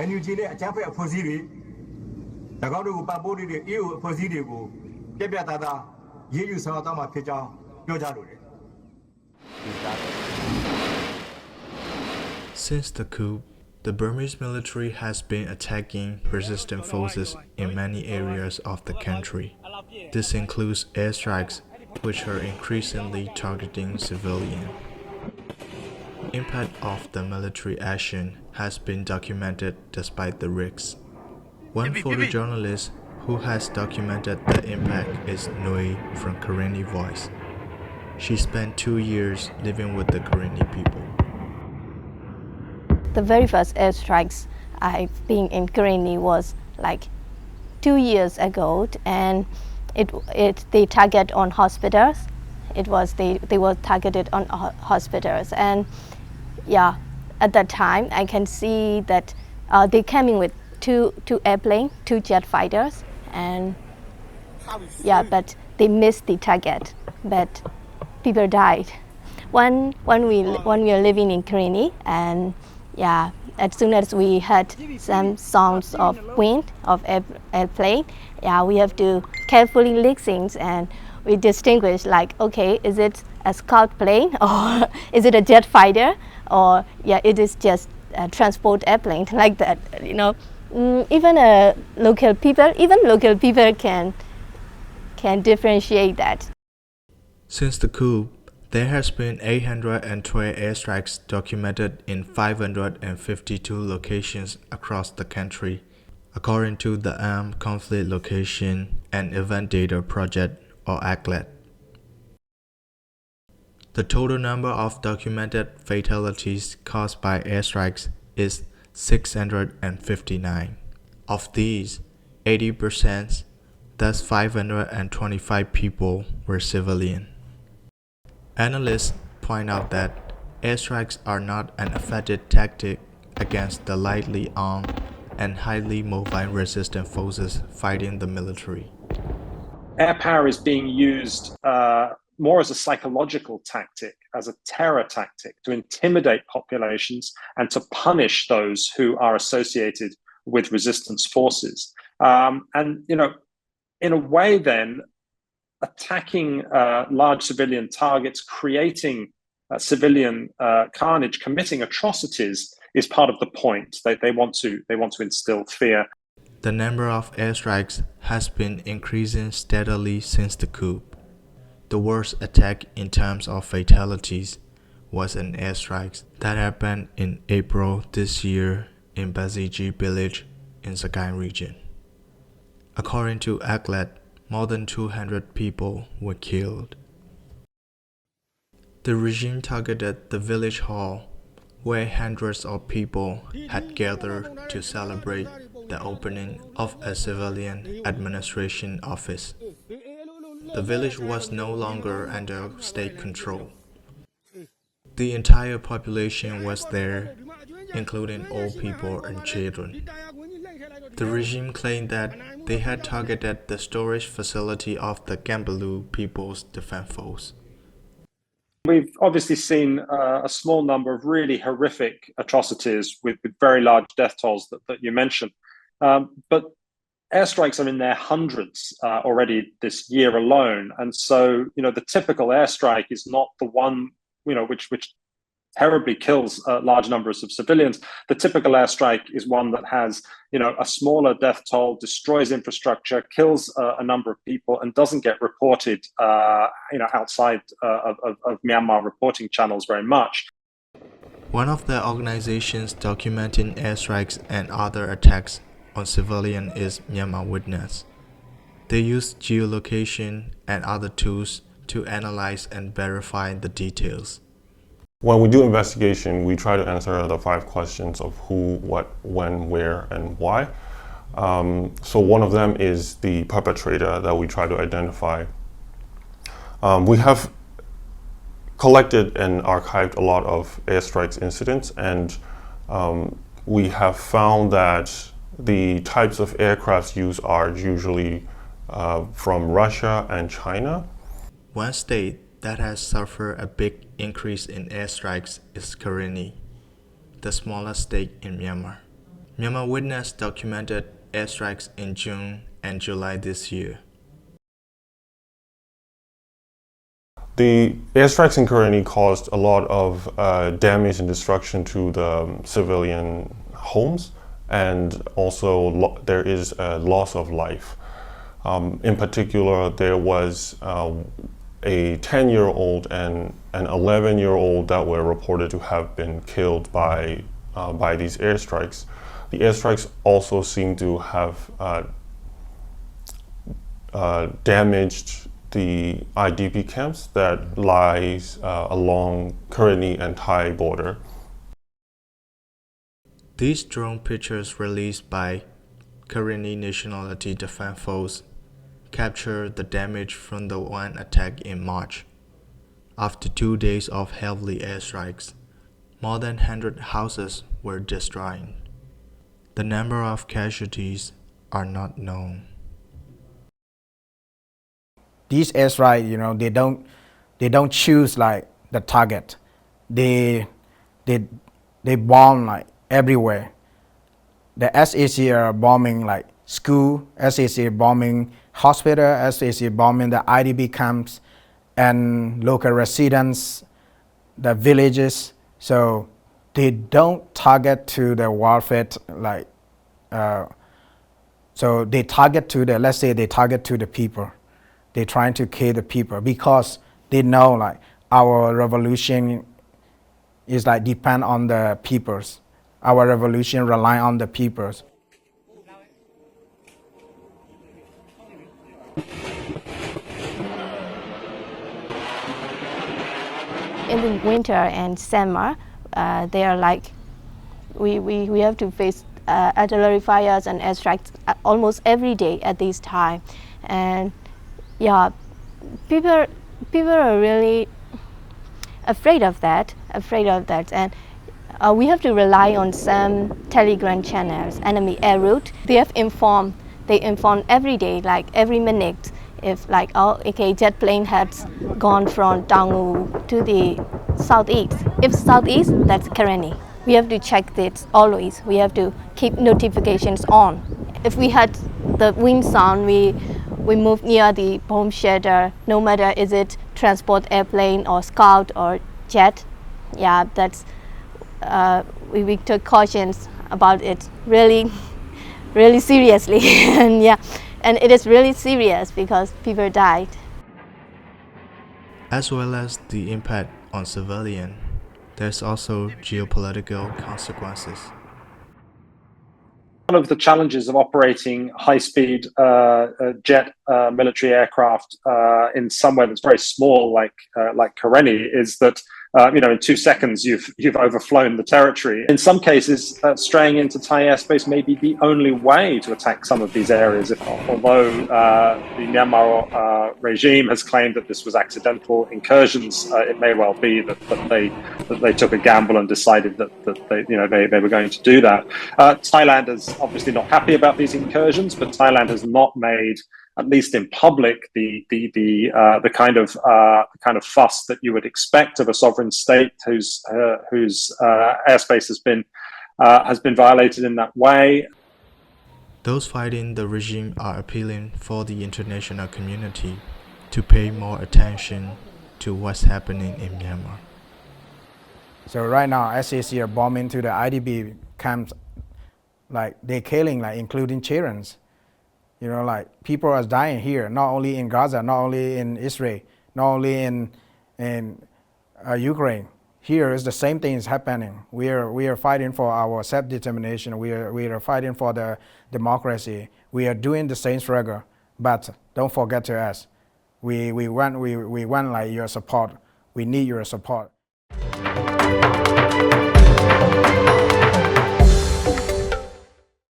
NUG နဲ့အကြမ်းဖက်အဖွဲ့အစည်းတွေ၎င်းတို့ကိုပံ့ပိုးနေတဲ့ EU အဖွဲ့အစည်းတွေကိုပြပြသားသားရေးယူဆောင်ရွက်သွားမှာဖြစ်ကြောင်းပြောကြားလိုတယ် Since the coup, the Burmese military has been attacking resistant forces in many areas of the country. This includes airstrikes, which are increasingly targeting civilians. Impact of the military action has been documented despite the risks. One photojournalist who has documented the impact is Noi from Karenni Voice. She spent 2 years living with the Karenni people. The very first airstrikes I've been in Karenni was like 2 years ago, and they target on hospitals. They were targeted on hospitals, and yeah, at that time I can see that they came in with two airplanes, 2 jet fighters, and yeah, but they missed the target, but people died. When we were living in Karenni, and yeah, as soon as we heard some sounds of wind of airplane, yeah, we have to carefully listen, and we distinguish like, okay, is it a scout plane or is it a jet fighter, or yeah, it is just a transport airplane like that, you know. Even local people can differentiate that. Since the coup, there has been 812 airstrikes documented in 552 locations across the country, according to the Armed Conflict Location and Event Data Project, or ACLED. The total number of documented fatalities caused by airstrikes is 659. Of these, 80%, thus 525 people, were civilian. Analysts point out that airstrikes are not an effective tactic against the lightly armed and highly mobile resistant forces fighting the military. Air power is being used more as a psychological tactic, as a terror tactic, to intimidate populations and to punish those who are associated with resistance forces. And, you know, in a way then, attacking large civilian targets, creating civilian carnage, committing atrocities is part of the point. They want to instill fear. The number of airstrikes has been increasing steadily since the coup. The worst attack in terms of fatalities was an airstrike that happened in April this year in Baziji village in Sakai region. According to ACLED, more than 200 people were killed. The regime targeted the village hall, where hundreds of people had gathered to celebrate the opening of a civilian administration office. The village was no longer under state control. The entire population was there, including old people and children. The regime claimed that they had targeted the storage facility of the Gambalu People's Defense Force. We've obviously seen a small number of really horrific atrocities with very large death tolls that you mentioned. But airstrikes are in their hundreds already this year alone. And so, you know, the typical airstrike is not the one, you know, which terribly kills large numbers of civilians. The typical airstrike is one that has, you know, a smaller death toll, destroys infrastructure, kills a number of people, and doesn't get reported, you know, outside of Myanmar reporting channels very much. One of the organizations documenting airstrikes and other attacks on civilians is Myanmar Witness. They use geolocation and other tools to analyze and verify the details. When we do investigation, we try to answer the 5 questions of who, what, when, where, and why. So one of them is the perpetrator that we try to identify. We have collected and archived a lot of airstrikes incidents, and we have found that the types of aircrafts used are usually from Russia and China. One state that has suffered a big increase in airstrikes is Karenni, the smallest state in Myanmar. Myanmar Witness documented airstrikes in June and July this year. The airstrikes in Karenni caused a lot of damage and destruction to the civilian homes, and also there is a loss of life. In particular, there was a 10-year-old and an 11-year-old that were reported to have been killed by these airstrikes. The airstrikes also seem to have damaged the IDP camps that lies along Karenni and Thai border. These drone pictures released by Karenni Nationality Defense Force capture the damage from the one attack in March. After 2 days of heavy airstrikes, more than 100 houses were destroyed. The number of casualties are not known. These airstrikes, they don't choose like the target. They bomb like everywhere. The SAC are bombing like school, SAC bombing hospital, SAC bombing the IDP camps and local residents, the villages. So they don't target to the warfare like. So they target to the, let's say they target to the people. They're trying to kill the people because they know like our revolution is like depend on the peoples. Our revolution rely on the peoples. In the winter and summer, they are like, we have to face artillery fires and airstrikes almost every day at this time. And yeah, people are really afraid of that, and we have to rely on some Telegram channels, enemy air route. They inform every day, like every minute, if like, oh, okay, jet plane has gone from Daegu to the southeast. If southeast, that's Karenni. We have to check this always. We have to keep notifications on. If we had the wind sound, we move near the bomb shelter, no matter is it transport airplane or scout or jet. Yeah, that's we took cautions about it really seriously. And yeah, and it is really serious because people died. As well as the impact on civilians, there's also geopolitical consequences. One of the challenges of operating high-speed jet military aircraft in somewhere that's very small, like Karenni, is that in 2 seconds you've overflown the territory. In some cases, straying into Thai airspace may be the only way to attack some of these areas. Although the Myanmar regime has claimed that this was accidental incursions, it may well be that they took a gamble and decided that they were going to do that. Thailand is obviously not happy about these incursions, but Thailand has not made, at least in public, the kind of fuss that you would expect of a sovereign state whose airspace has been violated in that way. Those fighting the regime are appealing for the international community to pay more attention to what's happening in Myanmar. So right now, SAC are bombing to the IDP camps, like they're killing, like including children. Like people are dying here, not only in Gaza, not only in Israel, not only in Ukraine. Here is the same thing is happening. We are fighting for our self-determination. We are fighting for the democracy. We are doing the same struggle, but don't forget to us. We want like your support. We need your support.